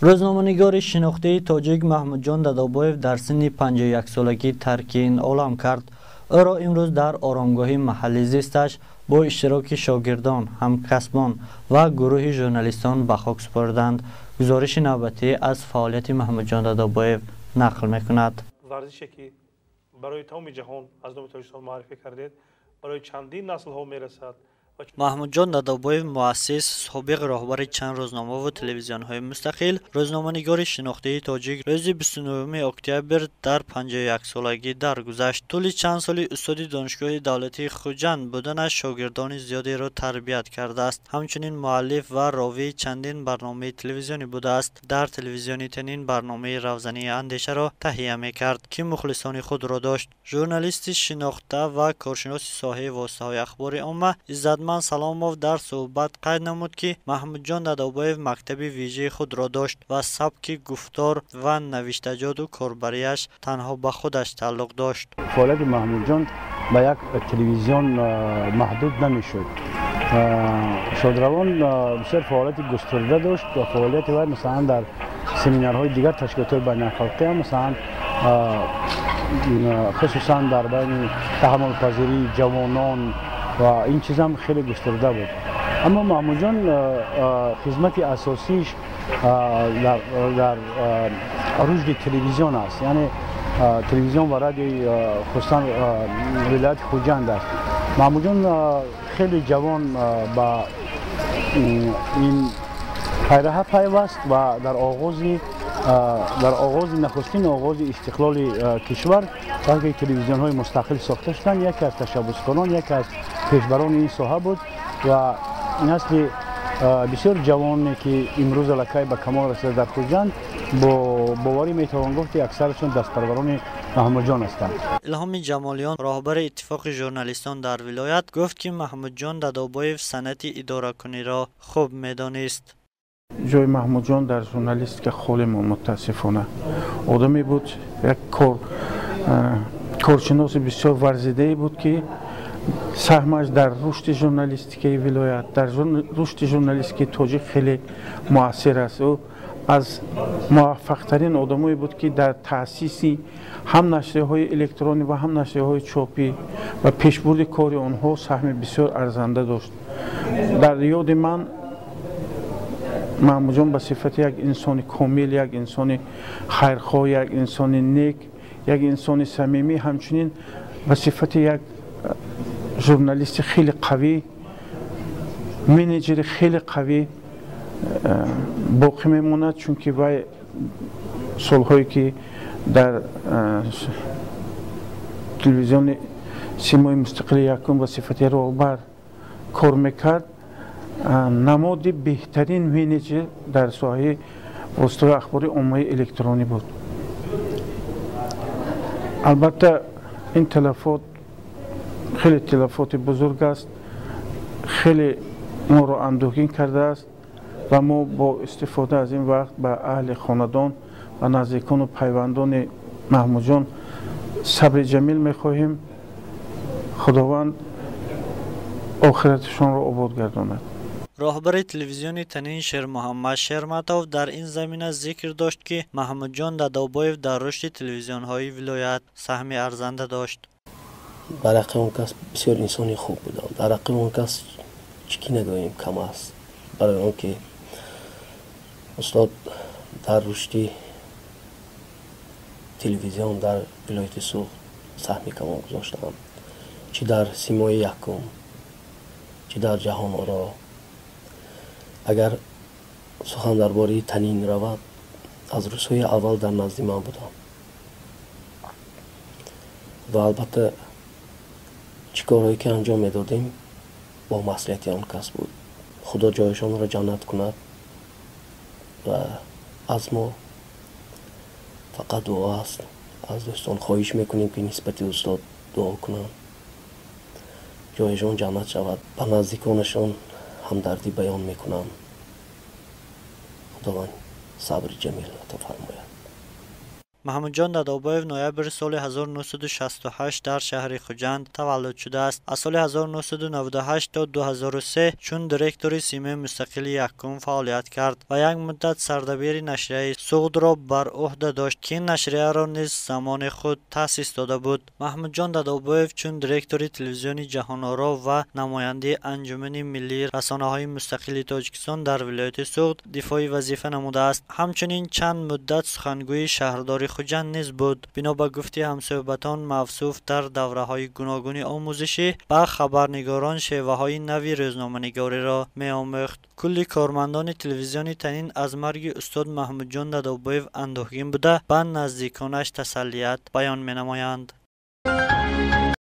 روزنامه‌نگار شناخته تاجیک محمود جان دادابایف در سن 51 سالگی ترک این عالم کرد. او را امروز در آرامگاه محلی زیستش با اشتراک شاگردان، همکسبان و گروه ژورنالیستان به خاک سپردند. گزارش نوبتی از فعالیت محمود جان دادابایف نقل می‌کند. ورزشی که برای تمام جهان از نام تاجیکستان معرفی کردید برای چندین نسل ها میرسد. محمود جان دادابایف مؤسس، سابق راهبر چند روزنامه و تلویزیون های مستقل، روزنامه‌نگار شناخته تاجیک روز 29 اکتبر در 51 سالگی درگذشت. طول چند سالی استاد دانشگاه دولتی خوجند بودنش شاگردان زیادی را تربیت کرده است. همچنین مؤلف و راوی چندین برنامه تلویزیونی بوده است. در تلویزیونی تنین برنامه روزنی اندیشه را تهیه می‌کرد که مخلصان خود را داشت. ژورنالیست شناخته و کارشناس ساحه واسطه‌های اخبار عامه عزتمند سلاموف در صحبت قید نمود که محمود جان دادابایف مکتب ویژه خود را داشت و سبک گفتار و نوشتجات و کاربریش تنها به خودش تعلق داشت. فعالیت محمود جان به یک تلویزیون محدود نمیشد. شادروان بسیار فعالیت گسترده داشت و فعالیت وی مثلا در سمینارهای دیگر تشکیلات بین‌الخلقی هم مثلا خصوصا در بین تحمل پذیری جوانان و این چیز هم خیلی گسترده بود. اما محمود جان خدمت اساسیش در رشد تلویزیون است، یعنی تلویزیون و رادیو خصوصا ولایت خوجند است. محمود جان خیلی جوان با این پیراه پیوست و در آغاز نخستین آغاز استقلال کشور وقتی تلویزیون های مستقل ساخته شدند، یکی از تشبثکاران، یکی از پیشبران این ساحه بود و نسل بسیار جوانی که امروز الکی به کمال رسیده در خوجند با باوری میتوان گفت اکثرشون دستپروران محمود جان هستند. الهام جمالیان راهبر اتفاق ژورنالیستان در ولایت گفت که محمود جان دادابایف سنت اداره کنی را خوب میدانست. جای محمود جان در ژورنالیستیک خیلی متاسفانه آدمی بود، یک کارشناس بسیار ورزیده بود که سهمش در رشد ژورنالیستیک ولایت، در رشد ژورنالیستیک تاجیک خیلی مؤثر است. او از موفق ترین آدمایی بود که در تأسیس هم نشریه‌های الکترونی و هم نشریه‌های چاپی و پیشبرد کار آنها سهم بسیار ارزنده داشت. در یاد من محمود جان به صفت یک انسان کامل، یک انسان خیرخواه، یک انسان نیک، یک انسان صمیمی، همچنین به صفت یک ژورنالیست خیلی قوی، منیجر خیلی قوی باقی میماند، چون که وی سالهایی که در تلویزیون سیمای مستقل یکم به صفت راهبر کار میکرد، نماد بهترین منیجر در ساحه واسطه اخبار عامه الکترونی بود. البته این تلفات خیلی تلفات بزرگ است، خیلی ما را اندوهگین کرده است و ما با استفاده از این وقت به اهل خاندان و نزدیکان و پیوندان محمود جان صبر جمیل میخواهیم. خداوند آخرتشان را آباد گرداند. راهبر تلویزیونی تنین شیر محمد شیرمتاف در این زمینه ذکر داشت که محمود جان دادابایف در رشد تلویزیون های ولایت سهم ارزنده داشت. در حق اون کس بسیار انسانی خوب بود. در حق اون کس چکی نگوییم کم است، برای اون که استاد در رشد تلویزیون در ولایت سوخت سهمی کمان گذاشتم، چی در سیمای یکم چی در جهان آرا. اگر سخن درباره تنین رود، از روزهای اول در نزد من بودم و البته چی کارهایی که انجام میدادیم با مصلحت آن کس بود. خدا جایشان را جنت کند و از ما فقط دعا است. از دوستان خواهش میکنیم که نسبت استاد دعا کنند، جایشان جنت شود. به نزدیکانشان همدردی بیان میکنم. خداوند صبر جمیل عطا فرماید. محمودجان دادابایف نوامبر سال 1968 در شهر خوجند تولد شده است. از سال 1998 تا 2003 چون دیرکتور سیمه مستقل یکم فعالیت کرد و یک مدت سردبیر نشریه سغد را بر عهده داشت که این نشریه را نیز زمان خود تأسیس داده بود. محمودجان دادابایف چون دیرکتور تلویزیون جهان آرا و نماینده انجمن ملی رسانه‌های مستقل تاجیکستان در ولایت سغد دفاعی وظیفه نموده است. همچنین چند مدت سخنگوی شهرداری خوجند نیز بود. بنا به گفته همصحبتان موصوف در دوره‌های گوناگون آموزشی به خبرنگاران شیوه‌های نوی روزنامه‌نگاری را می‌آموخت. کلی کارمندان تلویزیونی تنین از مرگ استاد محمودجان دادابایف اندوهگین بوده به نزدیکانش تسلیت بیان می‌نمایند.